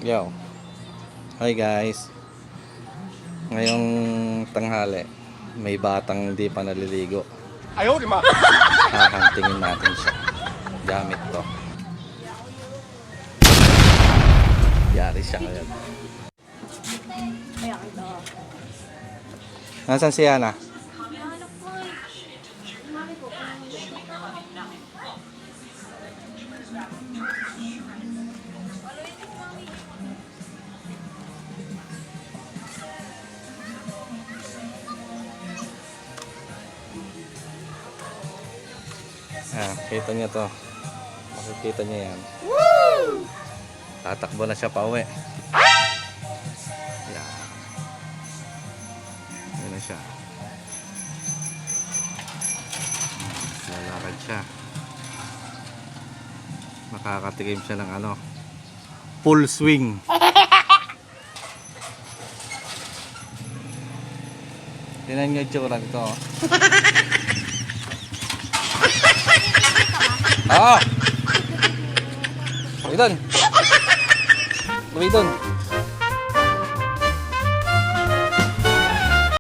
Yo. Hi guys. Ngayong tanghali, may batang hindi pa naliligo. Ayaw, di ma. Hahantingin natin siya. Gamit to. Yari siya ngayon. Nasaan si Ana? Kita niyo to. Makikita niyo yan. Woo! Tatakbo na siya pa uwi. Yan. Yan na siya. Lalakad siya. Makakatikim siya ng ano, full swing. Tingnan niyo yung tsura nito. Ah! Luwi doon.